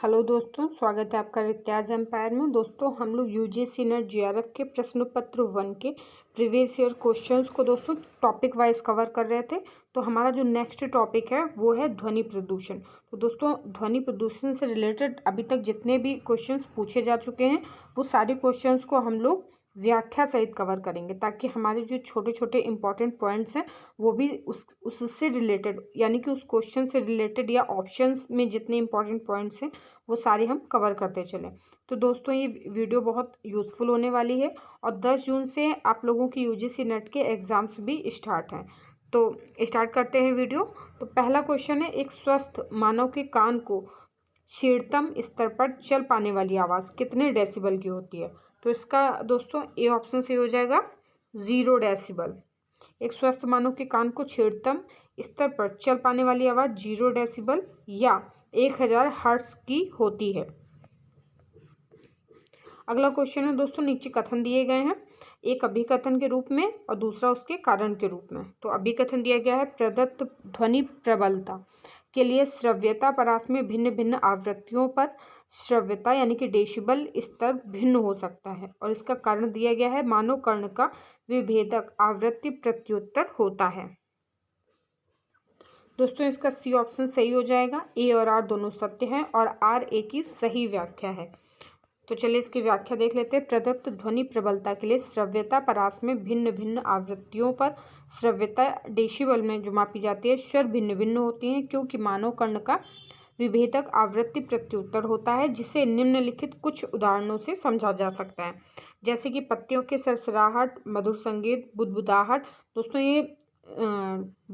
Hello दोस्तों, स्वागत है आपका रित्याज एम्पायर में। दोस्तों हम लोग यूजीसी नेट जीआरएफ के प्रश्न पत्र 1 के प्रीवियस ईयर क्वेश्चंस को दोस्तों टॉपिक वाइज कवर कर रहे थे। तो हमारा जो नेक्स्ट टॉपिक है वो है ध्वनि प्रदूषण। तो दोस्तों ध्वनि प्रदूषण से रिलेटेड अभी तक जितने भी क्वेश्चंस पूछे जा चुके हैं वो सारे क्वेश्चंस को हम लोग व्याख्या सहित कवर करेंगे, ताकि हमारे जो छोटे छोटे इंपॉर्टेंट पॉइंट्स हैं वो भी उससे रिलेटेड, यानी कि उस क्वेश्चन से रिलेटेड या ऑप्शंस में जितने इंपॉर्टेंट पॉइंट्स हैं वो सारे हम कवर करते चलें। तो दोस्तों ये वीडियो बहुत यूज़फुल होने वाली है और 10 जून से आप लोगों की यूजीसी नेट के एग्ज़ाम्स भी स्टार्ट हैं। तो स्टार्ट करते हैं वीडियो। तो पहला क्वेश्चन है, एक स्वस्थ मानव के कान को शीर्षतम स्तर पर चल पाने वाली आवाज़ कितने डेसिबल की होती है? तो इसका दोस्तों ए ऑप्शन से हो जाएगा 0 डेसिबल। एक स्वस्थ मानव के कान को शीर्षतम स्तर पर चल पाने वाली आवाज़ 0 डेसिबल या 1000 हर्ट्ज की होती है। अगला क्वेश्चन है दोस्तों, नीचे कथन दिए गए हैं, एक अभिकथन के रूप में और दूसरा उसके कारण के रूप में। तो अभिकथन दिया गया है, प्रदत्त ध्वनि प्रबलता के लिए श्रव्यता परास में भिन्न भिन्न आवृत्तियों पर श्रव्यता यानी कि डेसिबल स्तर भिन्न हो सकता है, और इसका कारण दिया गया है, मानव कर्ण का विभेदक आवृत्ति प्रत्युत्तर होता है। दोस्तों इसका सी ऑप्शन सही हो जाएगा। ए और आर दोनों सत्य हैं और आर ए की सही व्याख्या है। तो चलिए इसकी व्याख्या देख लेते हैं। प्रदत्त ध्वनि प्रबलता के लिए श्रव्यता परास में भिन्न भिन्न आवृत्तियों पर श्रव्यता डेसिबल में जो मापी जाती है, स्वर भिन्न भिन्न होती हैं, क्योंकि मानव कर्ण का विभेदक आवृत्ति प्रत्युत्तर होता है, जिसे निम्नलिखित कुछ उदाहरणों से समझा जा सकता है, जैसे कि पत्तियों के सरसराहट, मधुर संगीत, बुदबुदाहट। दोस्तों ये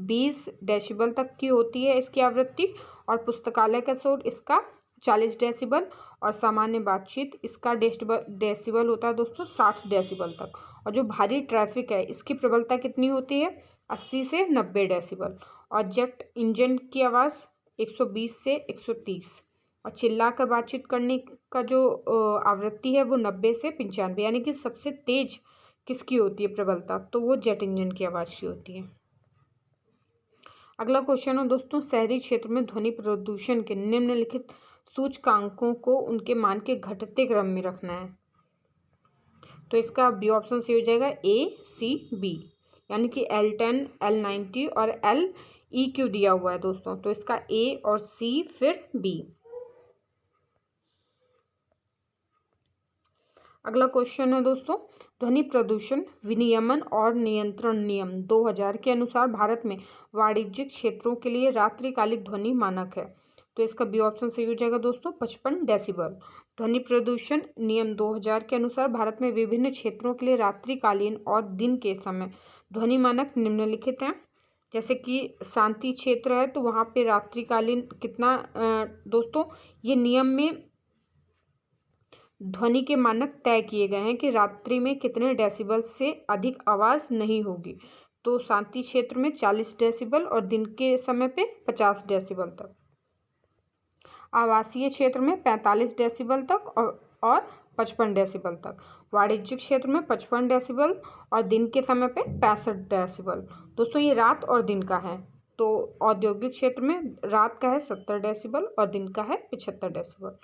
20 डेसिबल तक की होती है इसकी आवृत्ति, और पुस्तकालय का शोर इसका 40 डेसिबल, और सामान्य बातचीत इसका डेसिबल होता है दोस्तों 60 डेसिबल तक। और जो भारी ट्रैफिक है इसकी प्रबलता कितनी होती है? 80 से 90 डेसिबल। और जेट इंजन की आवाज़ 120 से 130, और चिल्ला कर बातचीत करने का जो आवृत्ति है वो 90 से 95, यानी कि सबसे तेज किसकी होती है प्रबलता? तो वो जेट इंजन की आवाज़ की होती है। अगला क्वेश्चन है दोस्तों, शहरी क्षेत्र में ध्वनि प्रदूषण के निम्नलिखित सूचकांकों को उनके मान के घटते क्रम में रखना है। तो इसका बी ऑप्शन से हो जाएगा ए सी बी, यानी कि L10, L90 और LEQ दिया हुआ है दोस्तों। तो इसका ए और सी फिर बी। अगला क्वेश्चन है दोस्तों, ध्वनि प्रदूषण विनियमन और नियंत्रण नियम 2000 के अनुसार भारत में वाणिज्यिक क्षेत्रों के लिए रात्रिकालिक ध्वनि मानक है। तो इसका बी ऑप्शन सही हो जाएगा दोस्तों 55 डेसिबल। ध्वनि प्रदूषण नियम 2000 के अनुसार भारत में विभिन्न क्षेत्रों के लिए रात्रिकालीन और दिन के समय ध्वनि मानक निम्नलिखित हैं। जैसे कि शांति क्षेत्र है तो वहाँ पे रात्रिकालीन कितना दोस्तों ये नियम में ध्वनि के मानक तय किए गए हैं कि रात्रि में कितने डेसिबल से अधिक आवाज़ नहीं होगी। तो शांति क्षेत्र में 40 डेसिबल और दिन के समय पे 50 डेसिबल तक। आवासीय क्षेत्र में 45 डेसिबल तक और 55 डेसिबल तक। वाणिज्यिक क्षेत्र में 55 डेसिबल और दिन के समय पे 65 डेसिबल। दोस्तों ये रात और दिन का है। तो औद्योगिक क्षेत्र में रात का है 70 डेसिबल और दिन का है 75 डेसिबल।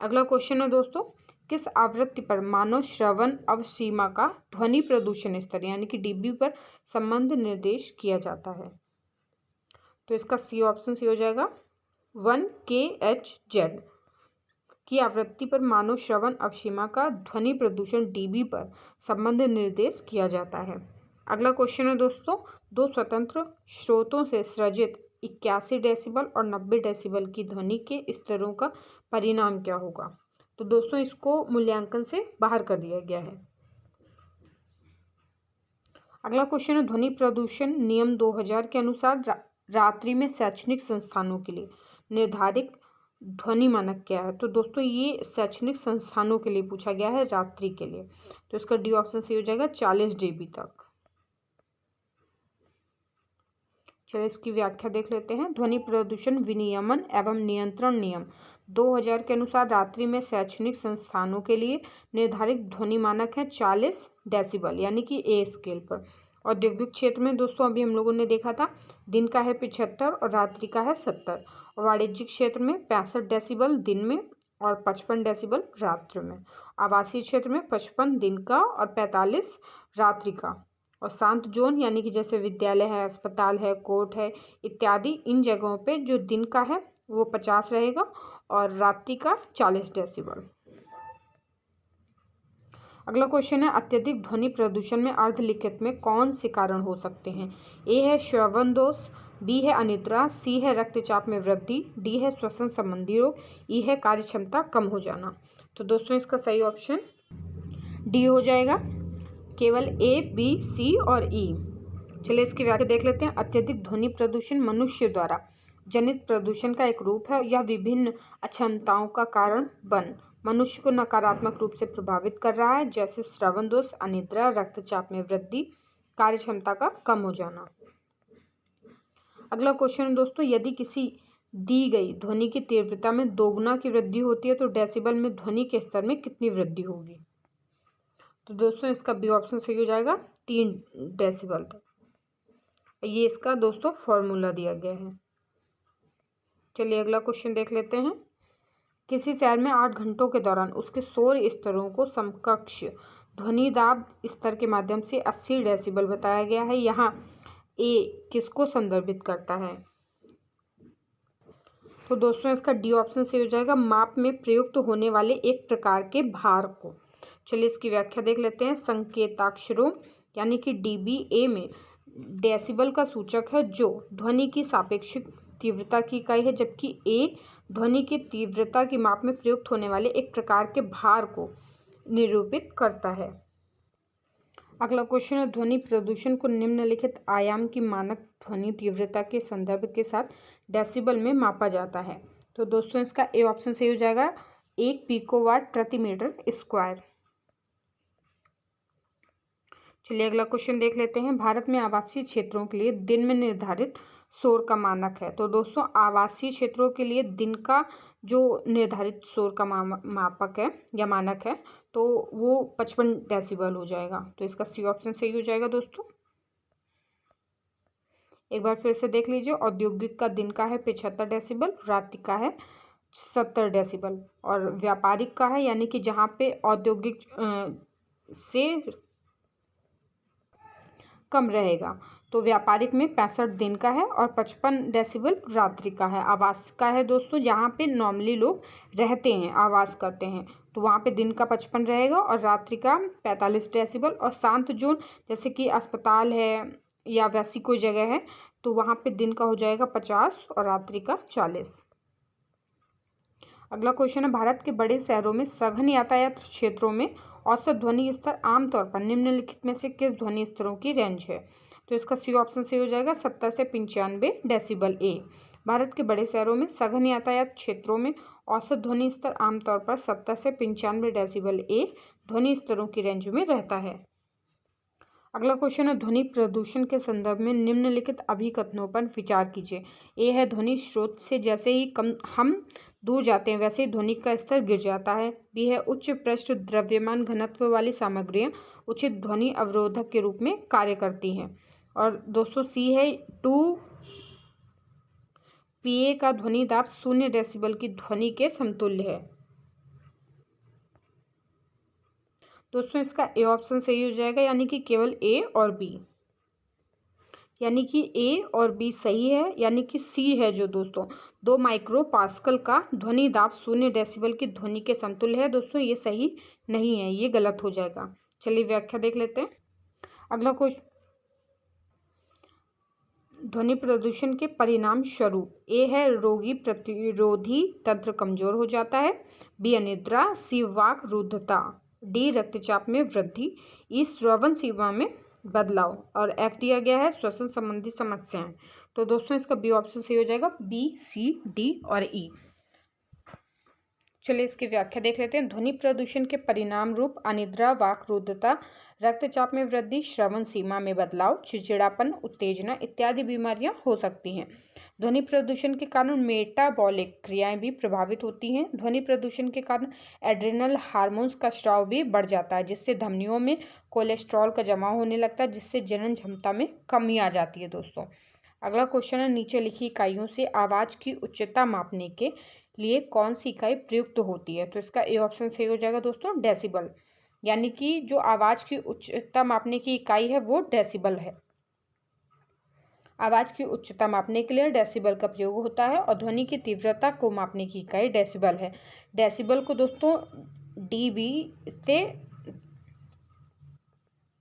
अगला क्वेश्चन है दोस्तों, किस आवृत्ति पर मानव श्रवण अवसीमा का ध्वनि प्रदूषण स्तर यानी कि डीबी पर संबंध निर्देश किया जाता है? तो इसका सी ऑप्शन से हो जाएगा 1 kHz की आवृत्ति पर मानव श्रवण अवसीमा का ध्वनि प्रदूषण डीबी पर संबंध निर्देश किया जाता है। अगला क्वेश्चन है दोस्तों, दो स्वतंत्र स्रोतों से सृजित 81 डेसिबल और 90 डेसिबल की ध्वनि के स्तरों का परिणाम क्या होगा? तो दोस्तों इसको मूल्यांकन से बाहर कर दिया गया है। अगला क्वेश्चन है, ध्वनि प्रदूषण नियम 2000 के अनुसार रात्रि में शैक्षणिक संस्थानों के लिए निर्धारित ध्वनि मानक क्या है? तो दोस्तों ये शैक्षणिक संस्थानों के लिए पूछा गया है रात्रि के लिए। तो इसका डी ऑप्शन सही हो जाएगा 40 dB तक। चलिए इसकी व्याख्या देख लेते हैं। ध्वनि प्रदूषण विनियमन एवं नियंत्रण नियम 2000 के अनुसार रात्रि में शैक्षणिक संस्थानों के लिए निर्धारित ध्वनि मानक है 40 डेसिबल, यानी कि ए स्केल पर। औद्योगिक क्षेत्र में दोस्तों अभी हम लोगों ने देखा था दिन का है 75 और रात्रि का है 70, और वाणिज्यिक क्षेत्र में 65 डेसिबल दिन में और 55 डेसिबल रात्र में। आवासीय क्षेत्र में 55 दिन का और 45 रात्रि का। और शांत जोन यानी कि जैसे विद्यालय है, अस्पताल है, कोर्ट है इत्यादि, इन जगहों पे जो दिन का है वो 50 रहेगा और रात्रि का 40 डेसिबल। अगला क्वेश्चन है, अत्यधिक ध्वनि प्रदूषण में अर्धलिखित में कौन से कारण हो सकते हैं? ए है श्रवण दोष, बी है अनिद्रा, सी है रक्तचाप में वृद्धि, डी है श्वसन संबंधी रोग, ई है कार्य क्षमता कम हो जाना। तो दोस्तों इसका सही ऑप्शन डी हो जाएगा। केवल ए, बी, सी और ई। चलिए इसकी व्याख्या देख लेते हैं। अत्यधिक ध्वनि प्रदूषण मनुष्य द्वारा जनित प्रदूषण का एक रूप है। यह विभिन्न अक्षमताओं का कारण बन मनुष्य को नकारात्मक रूप से प्रभावित कर रहा है, जैसे श्रवण दोष, अनिद्रा, रक्तचाप में वृद्धि, कार्य क्षमता का कम हो जाना। अगला क्वेश्चन दोस्तों, यदि किसी दी गई ध्वनि की तीव्रता में 2 गुना की वृद्धि होती है तो डेसिबल में ध्वनि के स्तर में कितनी वृद्धि होगी? तो दोस्तों इसका बी ऑप्शन सही हो जाएगा, 3 डेसिबल तक। ये इसका दोस्तों फॉर्मूला दिया गया है। चलिए अगला क्वेश्चन देख लेते हैं। किसी शहर में 8 घंटों के दौरान उसके शोर स्तरों को समकक्ष ध्वनि दाब स्तर के माध्यम से 80 डेसिबल बताया गया है। यहाँ ए किसको संदर्भित करता है? तो दोस्तों इसका डी ऑप्शन सही हो जाएगा, माप में प्रयुक्त होने वाले एक प्रकार के भार को। चलिए इसकी व्याख्या देख लेते हैं। संकेताक्षरों यानी कि डीबीए में डेसिबल का सूचक है जो ध्वनि की सापेक्षिक तीव्रता की इकाई है, जबकि ए ध्वनि की तीव्रता की माप में प्रयुक्त होने वाले एक प्रकार के भार को निरूपित करता है। अगला क्वेश्चन है, ध्वनि प्रदूषण को निम्नलिखित आयाम की मानक ध्वनि तीव्रता के संदर्भ के साथ डेसिबल में मापा जाता है। तो दोस्तों इसका ए ऑप्शन सही हो जाएगा, 1 पिकोवाट प्रति मीटर स्क्वायर। चलिए अगला क्वेश्चन देख लेते हैं। भारत में आवासीय क्षेत्रों के लिए दिन में निर्धारित शोर का मानक है। तो दोस्तों आवासीय क्षेत्रों के लिए दिन का जो निर्धारित शोर का मापक है या मानक है तो वो 55 डेसिबल हो जाएगा। तो इसका सी ऑप्शन सही हो जाएगा दोस्तों। एक बार फिर से देख लीजिए। औद्योगिक का दिन का है 75 डेसिबल, रात्रि का है 70 डेसिबल और व्यापारिक का है यानी कि जहाँ पे औद्योगिक से कम रहेगा तो व्यापारिक में 65 दिन का है और 55 डेसिबल रात्रि का है। आवास का है दोस्तों जहाँ पे नॉर्मली लोग रहते हैं, आवास करते हैं, तो वहाँ पे दिन का 55 रहेगा और रात्रि का 45 डेसिबल। और शांत जोन जैसे कि अस्पताल है या वैसी कोई जगह है तो वहाँ पे दिन का हो जाएगा 50 और रात्रि का 40। अगला क्वेश्चन है, भारत के बड़े शहरों में सघन यातायात क्षेत्रों में औसत ध्वनि स्तर आमतौर पर निम्नलिखित में से किस ध्वनि स्तरों की रेंज है? तो इसका सी ऑप्शन सही हो जाएगा, 70 से 95 डेसिबल ए। भारत के बड़े शहरों में सघन यातायात क्षेत्रों में औसत ध्वनि स्तर आमतौर पर 70 से 95 डेसिबल ए ध्वनि स्तरों की रेंज में रहता है। अगला क्वेश्चन है, ध्वनि प्रदूषण के संदर्भ में निम्नलिखित अभिकथनों पर विचार कीजिए। ए है, ध्वनि स्रोत से जैसे ही हम दूर जाते हैं वैसे ही ध्वनि का स्तर गिर जाता है। बी है, उच्च पृष्ठ द्रव्यमान घनत्व वाली सामग्रियां उचित ध्वनि अवरोधक के रूप में कार्य करती हैं। और दोस्तों सी है, 2 पीए का ध्वनि दाब 0 डेसिबल की ध्वनि के समतुल्य है। दोस्तों इसका ए ऑप्शन सही हो जाएगा यानी कि केवल ए और बी, यानी कि ए और बी सही है, यानी कि सी है जो दोस्तों 2 माइक्रो पास्कल का ध्वनि दाब 0 डेसिबल की ध्वनि के समतुल्य है। दोस्तों ये सही नहीं है, ये गलत हो जाएगा। चलिए व्याख्या देख लेते हैं। अगला क्वेश्चन, ध्वनि प्रदूषण के परिणाम स्वरूप ए है, रोगी प्रतिरोधी तंत्र कमजोर हो जाता है, बी अनिद्रा, सी वाक रुद्धता, डी रक्तचाप में वृद्धि, ई श्रवण सीमा में बदलाव और एफ दिया गया है श्वसन संबंधी समस्याएं। तो दोस्तों इसका बी ऑप्शन सही हो जाएगा, बी, सी, डी और ई। चलिए इसकी व्याख्या देख लेते हैं। ध्वनि प्रदूषण के परिणाम रूप अनिद्रा, वाक रुद्धता, रक्तचाप में वृद्धि, श्रवण सीमा में बदलाव, चिड़चिड़ापन, उत्तेजना इत्यादि बीमारियां हो सकती हैं। ध्वनि प्रदूषण के कारण मेटाबॉलिक क्रियाएं भी प्रभावित होती हैं। ध्वनि प्रदूषण के कारण एड्रेनल हार्मोन्स का स्राव भी बढ़ जाता है, जिससे धमनियों में कोलेस्ट्रॉल का जमा होने लगता है, जिससे जनन क्षमता में कमी आ जाती है। दोस्तों अगला क्वेश्चन है, नीचे लिखी इकाइयों से आवाज़ की उच्चता मापने के लिए कौन सी इकाई प्रयुक्त होती है? तो इसका ए ऑप्शन सही हो जाएगा दोस्तों, डेसिबल। यानी कि जो आवाज़ की उच्चता मापने की इकाई है वो डेसिबल है। आवाज़ की उच्चता मापने के लिए डेसिबल का प्रयोग होता है और ध्वनि की तीव्रता को मापने की इकाई डेसिबल है। डेसिबल को दोस्तों डीबी से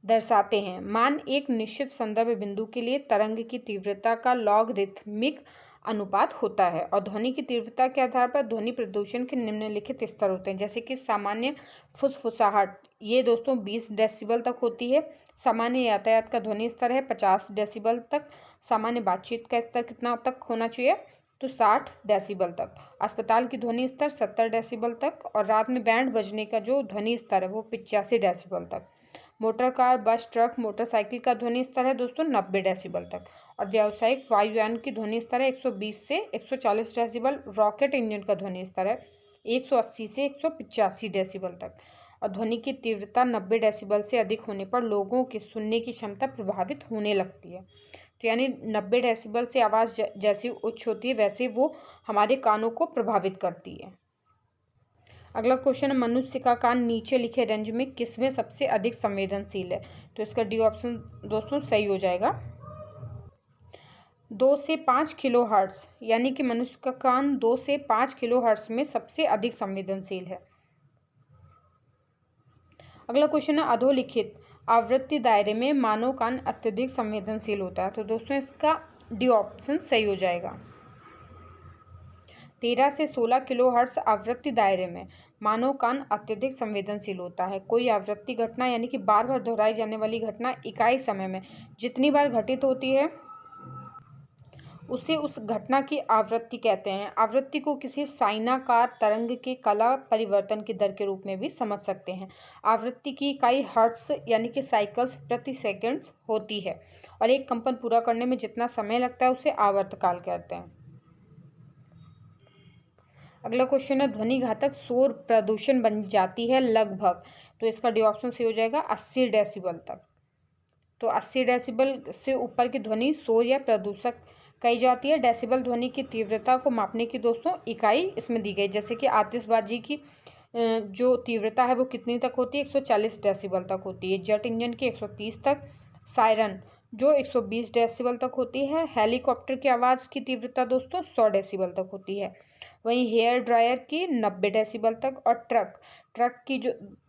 दर्शाते हैं। मान एक निश्चित संदर्भ बिंदु के लिए तरंग की तीव्रता का लॉगरिथमिक अनुपात होता है और ध्वनि की तीव्रता के आधार पर ध्वनि प्रदूषण के निम्नलिखित स्तर होते हैं, जैसे कि सामान्य फुसफुसाहट, ये दोस्तों 20 डेसिबल तक होती है। सामान्य यातायात का ध्वनि स्तर है 50 डेसिबल तक। सामान्य बातचीत का स्तर कितना तक होना चाहिए? तो 60 डेसिबल तक। अस्पताल की ध्वनि स्तर 70 डेसिबल तक और रात में बैंड बजने का जो ध्वनि स्तर है वो 85 डेसिबल तक। मोटर कार, बस, ट्रक, मोटरसाइकिल का ध्वनि स्तर है दोस्तों 90 डेसिबल तक और व्यावसायिक वायुयान की ध्वनि स्तर है 120 से 140 डेसिबल। रॉकेट इंजन का ध्वनि स्तर है 180 से 185 डेसिबल तक और ध्वनि की तीव्रता 90 डेसिबल से अधिक होने पर लोगों की सुनने की क्षमता प्रभावित होने लगती है। तो यानी 90 डेसिबल से आवाज़ जैसी उच्च होती है वैसे वो हमारे कानों को प्रभावित करती है। अगला क्वेश्चन है, मनुष्य का कान नीचे लिखे रेंज में किसमें सबसे अधिक संवेदनशील है? तो इसका डी ऑप्शन दोस्तों सही हो जाएगा। 2 से 5 किलो हर्ट्ज, यानी कि मनुष्य का कान 2 से 5 किलो हर्ट्ज में सबसे अधिक संवेदनशील है। अगला क्वेश्चन है, अधोलिखित आवृत्ति दायरे में मानव कान अत्यधिक संवेदनशील होता है। तो दोस्तों इसका डी ऑप्शन सही हो जाएगा। 13 से 16 किलो हर्ट्ज आवृत्ति दायरे में मानव कान अत्यधिक संवेदनशील होता है। कोई आवृत्ति घटना यानी कि बार बार दोहराई जाने वाली घटना इकाई समय में जितनी बार घटित होती है उसे उस घटना की आवृत्ति कहते हैं। आवृत्ति को किसी साइनाकार तरंग के कला परिवर्तन की दर के रूप में भी समझ सकते हैं। आवृत्ति की इकाई हर्ट्ज यानी कि साइकिल्स प्रति सेकंड होती है और एक कंपन पूरा करने में जितना समय लगता है उसे आवर्तकाल कहते हैं। अगला क्वेश्चन है, ध्वनि घातक शोर प्रदूषण बन जाती है लगभग। तो इसका डी ऑप्शन सही हो जाएगा 80 डेसिबल तक। तो 80 डेसिबल से ऊपर की ध्वनि शोर या प्रदूषक कही जाती है। डेसिबल ध्वनि की तीव्रता को मापने की दोस्तों इकाई इसमें दी गई, जैसे कि आतिशबाजी की जो तीव्रता है वो कितनी तक होती है? 140 डेसिबल तक होती है। जेट इंजन की 130 तक। सायरन जो 120 डेसिबल तक होती है। हेलीकॉप्टर की आवाज़ की तीव्रता दोस्तों 100 डेसिबल तक होती है। वहीं हेयर ड्रायर की 90 डेसिबल तक और ट्रक की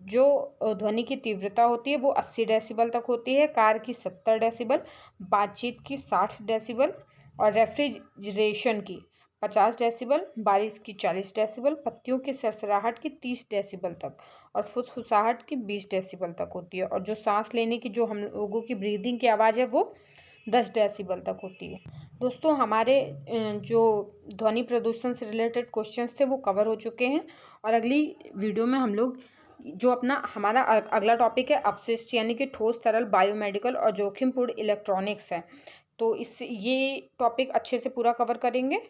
जो ध्वनि की तीव्रता होती है वो 80 डेसिबल तक होती है। कार की 70 डेसिबल, बातचीत की 60 डेसिबल और रेफ्रिजरेशन की 50 डेसिबल, बारिश की 40 डेसिबल, पत्तियों की सरसराहट की 30 डेसिबल तक और फुसफुसाहट की 20 डेसिबल तक होती है और जो सांस लेने की जो हम लोगों की ब्रीदिंग की आवाज़ है वो 10 डेसिबल तक होती है। दोस्तों हमारे जो ध्वनि प्रदूषण से रिलेटेड क्वेश्चंस थे वो कवर हो चुके हैं और अगली वीडियो में हम लोग जो हमारा अगला टॉपिक है अपशिष्ट, यानी कि ठोस तरल बायोमेडिकल और जोखिमपूर्ण इलेक्ट्रॉनिक्स है। तो ये टॉपिक अच्छे से पूरा कवर करेंगे।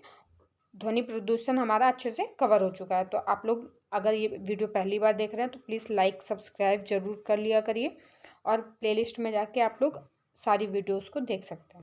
ध्वनि प्रदूषण हमारा अच्छे से कवर हो चुका है। तो आप लोग अगर ये वीडियो पहली बार देख रहे हैं तो प्लीज़ लाइक सब्सक्राइब जरूर कर लिया करिए और प्लेलिस्ट में जाके आप लोग सारी वीडियोज़ को देख सकते हैं।